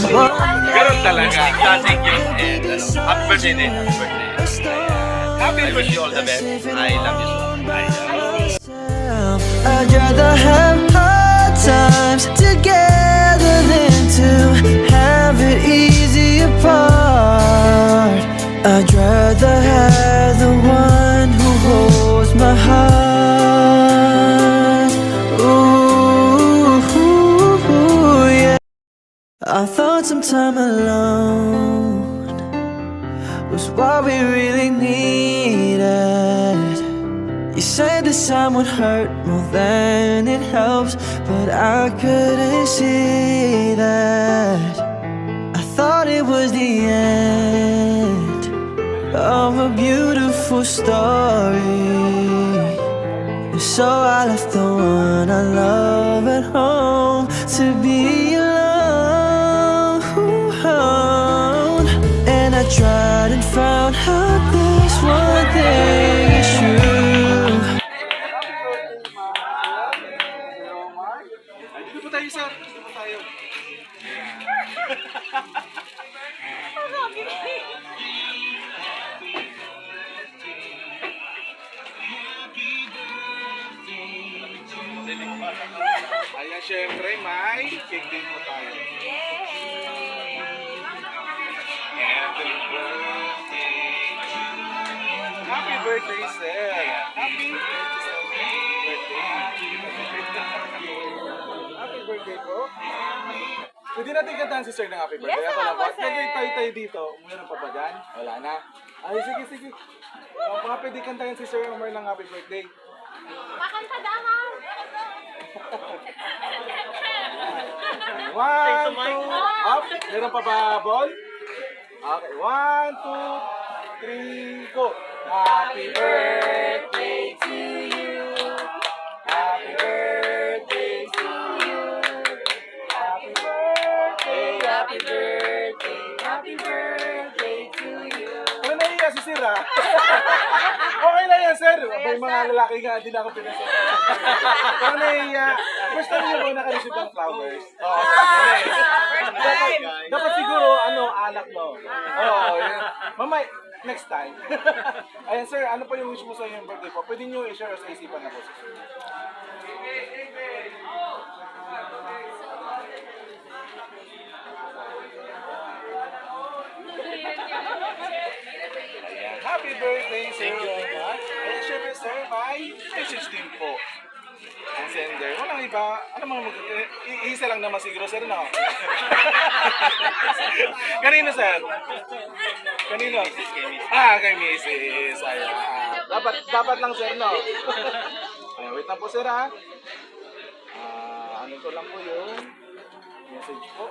Ganun talaga. Classic yung end. Happy birthday din. Happy birthday. Happy birthday. I wish you all the best. I love you so much. I'd rather have hard times together than to have it easy apart. I'd rather have the one who holds my heart. Ooh, yeah. I thought some time alone was what we really needed. You said this time would hurt more than it helps, but I couldn't see that. I thought it was the end of a beautiful story, so I left the one I love at home to be alone. And I tried and found out this one thing is true. Dito po tayo, sir. Dito po tayo. Ayan, syempre, may cake din po tayo. Happy birthday. Happy birthday, sir. Happy birthday. Happy birthday po. Pwede natin kantahan si sir ng happy birthday. Yes, Ako lang po. sir. Nagay tayo dito. Meron pa ba dyan? Wala na. Ay, sige, sige. Mga pwede kantahan si Sir Omar ng happy birthday. Makanta dahan. One, two, up. Meron pa ba ball? Okay, one, two, three, go. Happy birthday to you. Happy birthday to you. Happy birthday, happy birthday, happy birthday to you. Ano naiya si Sir ah? Okay lang yan, sir. May mga lalaki nga, hindi na ako pinasok. Pero naiya, first time niyo ba naka-receive ng flowers? Oo. Dapat siguro, alak no? Oo, yun. Mamay, next time. Ayan, sir, ano pa yung wish mo sa iyong birthday po? Pwede niyo i-share sa isipan na po, sir. Ayan, happy birthday, sir. Thank you very much. Ayan, syempre, sir, may message din po. Ang sender. Walang iba. Ano mga isa lang naman siguro, sir, no? Kanino, sir? Kanino? Kay Mrs. Ayan. Dapat lang, sir, no? Ayan, wait lang po, sir, ha? Ano ko lang po yung message po.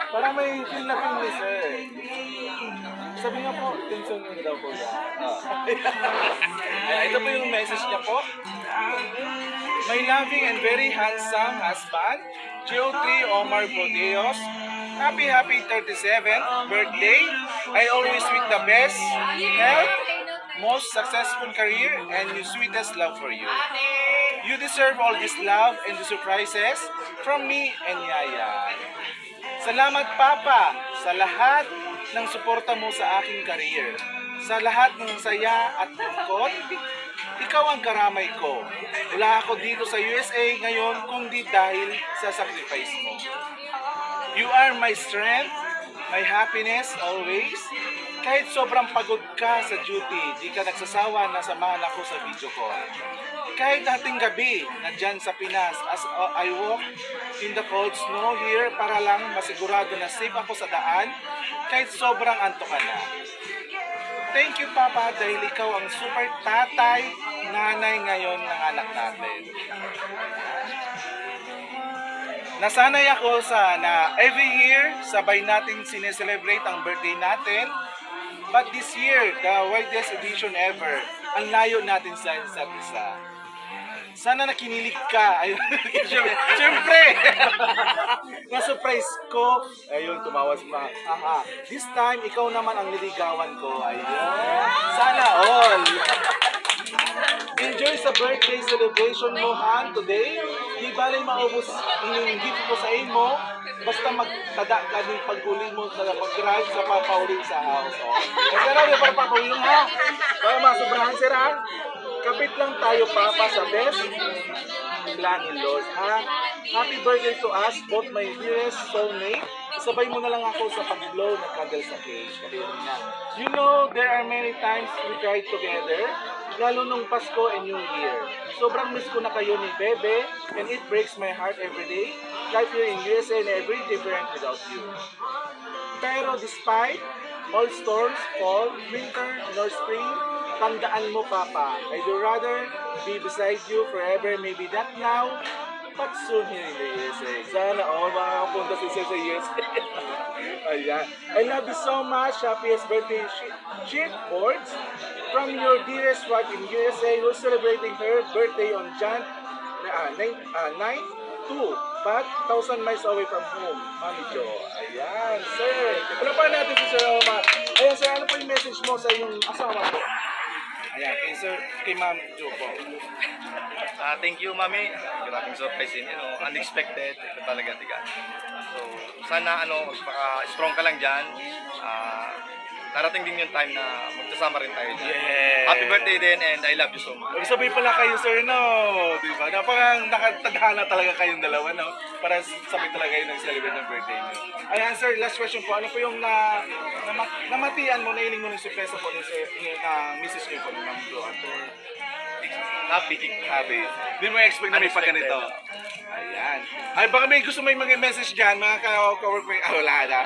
Parang may feel na feel ni sir. Sabi nga po, tension nyo daw po yan. Ito po yung message niya po. My loving and very handsome husband, Gio3 Omar Bodeos, happy 37th birthday. I always wish the best health, most successful career, and your sweetest love for you. You deserve all this love and the surprises from me and Yaya. Salamat, Papa, sa lahat ng suporta mo sa aking career. Sa lahat ng saya at lungkot, ikaw ang karamay ko. Wala ako dito sa USA ngayon kundi dahil sa sacrifice mo. You are my strength, my happiness always. Kahit sobrang pagod ka sa duty, di ka nagsasawa na samahan ako sa video call. Kahit ating gabi, nandyan sa Pinas, as I walk in the cold snow here para lang masigurado na safe ako sa daan, kahit sobrang antok ka na. Thank you, Papa, dahil ikaw ang super tatay, nanay ngayon ng anak natin. Nasanay ako na every year, sabay natin sineselebrate ang birthday natin. But this year, the widest edition ever, ang layo natin sa isa't isa. Sana nakinilig ka. Ayun, siyempre. Na-surprise ko. Ayun, tumawa si Ma. This time, ikaw naman ang niligawan ko. Ayun. Sana all. Enjoy sa birthday celebration mo, Han, today. di balay maubos ang gift ko sa imo, basta magtada ka ng pagkuling mo sa pag-drive sa papauling sa house. Oh. Kasi na para papauling ha. Para masubrahan sira. Kapit lang tayo papa sa best plan in Lord. Ha? Happy birthday to us, both my dearest soulmate. Sabay mo na lang ako sa pag-blow ng candle sa cake. You know, there are many times we cried together, lalo nung Pasko and New Year. Sobrang miss ko na kayo ni Bebe, and it breaks my heart every day. Life here in USA and every different without you. Pero despite all storms, fall, winter, nor spring, tandaan mo, Papa, I'd rather be beside you forever, maybe not now, but soon here in the USA. Sana, makakapunta sa USA. Ayan. I love you so much. Happiest birthday, Shit Boards. From your dearest wife in USA, who's celebrating her birthday on Jan 9-2, but 1,000 miles away from home. Mami Jo. Ayan, sir. Wala pa natin si Sir Omar. Ayan, sir, ano po yung message mo sa iyong asawa po? Ayan, kay Sir, kay Ma'am Jo po. Thank you, Mami. Grabing surprise yun, unexpected. Ito talaga, tiga. So, sana, strong ka lang dyan. Darating din yung time na magkasama rin tayo dyan. Yes. Happy birthday din, and I love you so much. Sabay pala kayo, sir, no? Diba? Napakang nakatadhana talaga kayong dalawa, no? Para sabay talaga kayo nag-celebrate ng birthday niyo. Ayan, sir, last question po. Ano po yung namatian mo, nailing mo ng surpresa po ni sir, na Mrs. niyo po, ni Ma'am Jo? Happy. Di mo expect na may pagganito. Ayan. Ay, baka may gusto may mga message dyan, mga ka-work mo. Wala na.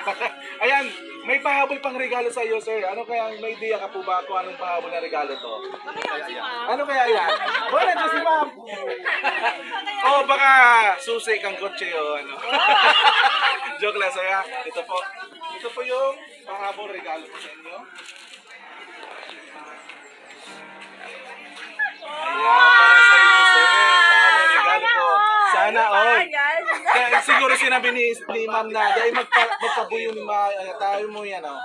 Ayan, may pahabol pang regalo sa iyo, sir. Ano kaya, may idea ka po ba kung anong pahabol na regalo to? Ano kaya yan? Wala dyan si ma'am. Oh, baka susi kang kotse o ano. Joke lang, sir. Ito po yung pahabol regalo ko sa inyo. Ayan, para sa inyo, sir. Pahabol regalo po. Sana all. Kaya siguro sinabi ni ma'am na dahil magpabuyo ni tayo mo yan, oh.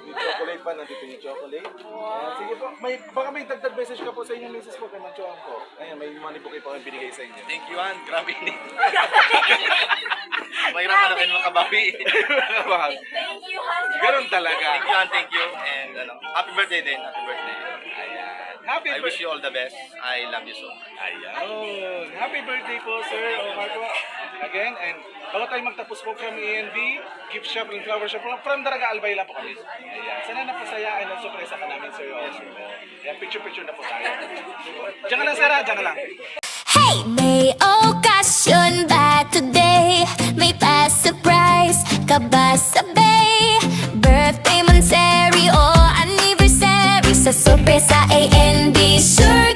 May chocolate pa, nandito yung chocolate. Ayan, sige po, baka may dagdag message ka po sa inyong misis po kay Manchoan po. Ayan, may money po kayo po ang binigay sa inyo. Thank you, Han. Grabe ni. Mahirap na kayo makabawi. Thank you, husband. Ganun talaga. Thank you, Han. Thank you. And happy birthday din. Happy birthday. Ayan. Happy I wish you all the best. I love you so much. Ayan. Happy birthday po, Sir Omar po. Again, and bago tayo magtapos po from ENB, gift shop and flower shop, from Daraga Albay lang po kami. Ayan. Sana napasayaan ang sorpresa ka namin, Sir Omar. Ayan, picture-picture na po tayo. Diyan ka lang, Sir, diyan ka lang. Hey, may okasyon ba today? May pa-surprise ka ba sabay? Birthday, monthsary o anniversary? Sa sorpresa A&B, sure